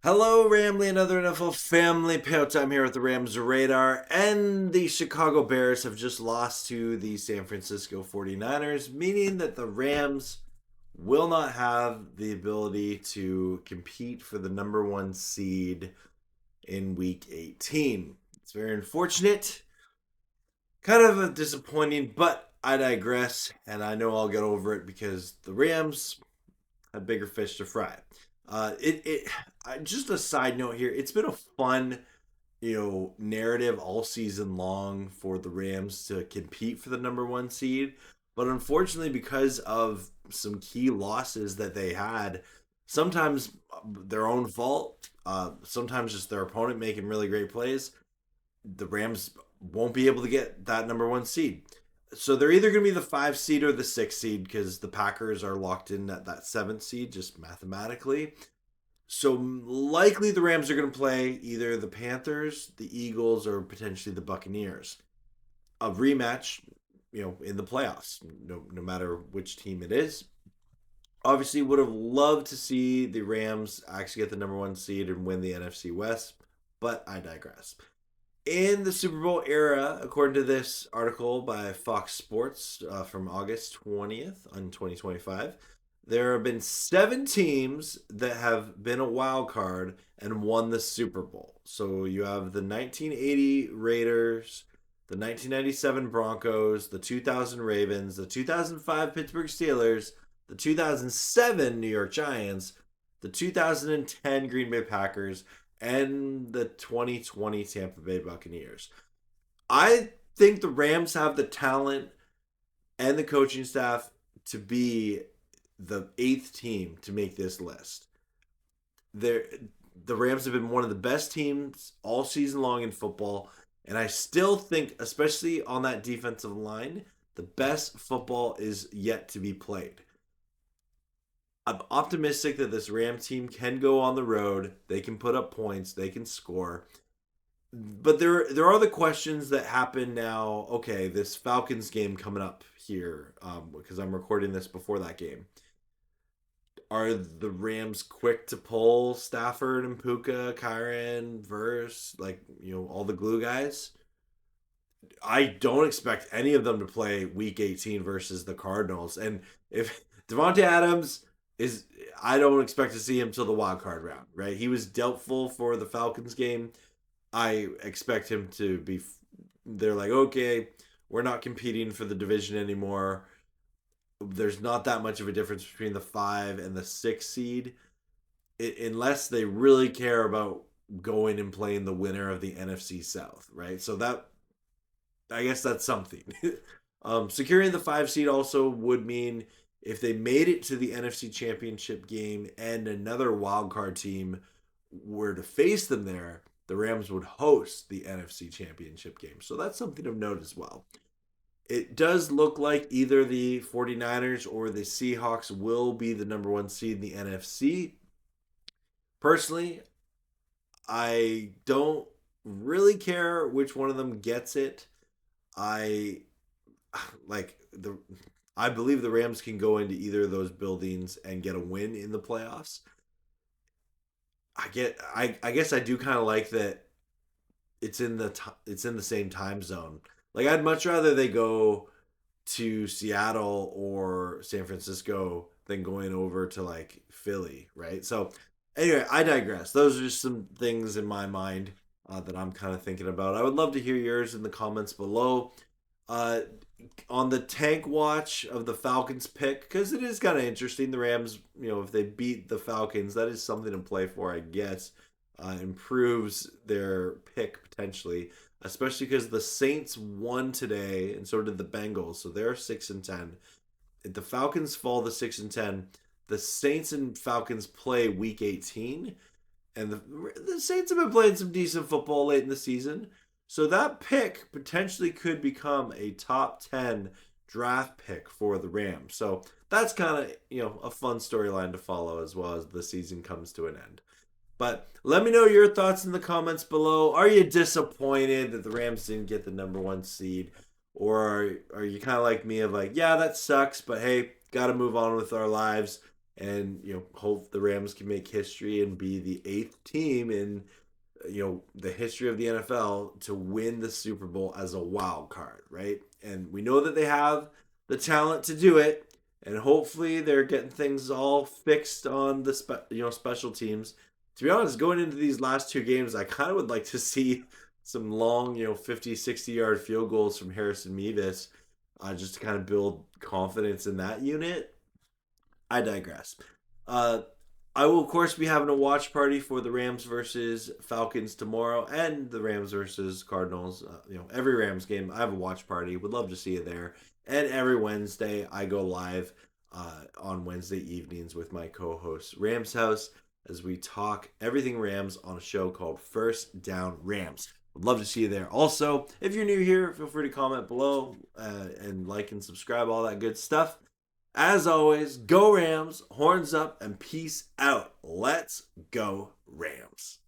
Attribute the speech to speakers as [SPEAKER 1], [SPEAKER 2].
[SPEAKER 1] Hello, Ramley and other NFL family. Pale time here with the Rams radar. And the Chicago Bears have just lost to the San Francisco 49ers, meaning that the Rams will not have the ability to compete for the number one seed in week 18. It's very unfortunate. Kind of a disappointing, but I digress, and I know I'll get over it because the Rams have bigger fish to fry. Just a side note here. It's been a fun, narrative all season long for the Rams to compete for the number one seed, but unfortunately, because of some key losses that they had, sometimes their own fault, sometimes just their opponent making really great plays, the Rams won't be able to get that number one seed. So they're either going to be the 5 seed or the 6 seed because the Packers are locked in at that 7th seed just mathematically. So likely the Rams are going to play either the Panthers, the Eagles, or potentially the Buccaneers. A rematch, in the playoffs, no matter which team it is. Obviously, would have loved to see the Rams actually get the number one seed and win the NFC West, but I digress. In the Super Bowl era, according to this article by Fox Sports from August 20th on 2025, there have been 7 teams that have been a wild card and won the Super Bowl. So you have the 1980 Raiders, the 1997 Broncos, the 2000 Ravens, the 2005 Pittsburgh Steelers, the 2007 New York Giants, the 2010 Green Bay Packers, and the 2020 Tampa Bay Buccaneers. I think the Rams have the talent and the coaching staff to be the 8th team to make this list. The Rams have been one of the best teams all season long in football, and I still think, especially on that defensive line, the best football is yet to be played. I'm optimistic that this Rams team can go on the road. They can put up points. They can score. But there are the questions that happen now. Okay, this Falcons game coming up here, because I'm recording this before that game. Are the Rams quick to pull Stafford and Puka, Kyren, Verse, all the glue guys? I don't expect any of them to play Week 18 versus the Cardinals. And if Devontae Adams I don't expect to see him till the wild card round, right? He was doubtful for the Falcons game. I expect him to be. They're like, okay, we're not competing for the division anymore. There's not that much of a difference between the 5 and the 6 seed, unless they really care about going and playing the winner of the NFC South, right? So I guess that's something. Securing the 5 seed also would mean, if they made it to the NFC Championship game and another wildcard team were to face them there, the Rams would host the NFC Championship game. So that's something of note as well. It does look like either the 49ers or the Seahawks will be the number one seed in the NFC. Personally, I don't really care which one of them gets it. I believe the Rams can go into either of those buildings and get a win in the playoffs. I guess I do kind of like that it's in the same time zone. Like, I'd much rather they go to Seattle or San Francisco than going over to Philly, right? So anyway, I digress. Those are just some things in my mind that I'm kind of thinking about. I would love to hear yours in the comments below. On the tank watch of the Falcons pick, because it is kind of interesting. The Rams, if they beat the Falcons, that is something to play for, I guess. Improves their pick potentially, especially because the Saints won today, and so did the Bengals, so they're 6-10. If the Falcons fall to 6-10, the Saints and Falcons play Week 18, and the Saints have been playing some decent football late in the season. So that pick potentially could become a top 10 draft pick for the Rams. So that's kind of, a fun storyline to follow as well as the season comes to an end. But let me know your thoughts in the comments below. Are you disappointed that the Rams didn't get the number one seed? Or are you kind of like me of yeah, that sucks, but hey, got to move on with our lives. and hope the Rams can make history and be the 8th team in the history of the NFL to win the Super Bowl as a wild card, right? And we know that they have the talent to do it, and hopefully they're getting things all fixed on the special teams. To be honest, going into these last 2 games, I kind of would like to see some long 50, 60-yard field goals from Harrison Mevis, just to kind of build confidence in that unit. I digress. Uh, I will, of course, be having a watch party for the Rams versus Falcons tomorrow, and the Rams versus Cardinals. Every Rams game, I have a watch party. Would love to see you there. And every Wednesday, I go live on Wednesday evenings with my co-host Rams House as we talk everything Rams on a show called First Down Rams. Would love to see you there. Also, if you're new here, feel free to comment below and like and subscribe, all that good stuff. As always, go Rams, horns up, and peace out. Let's go Rams.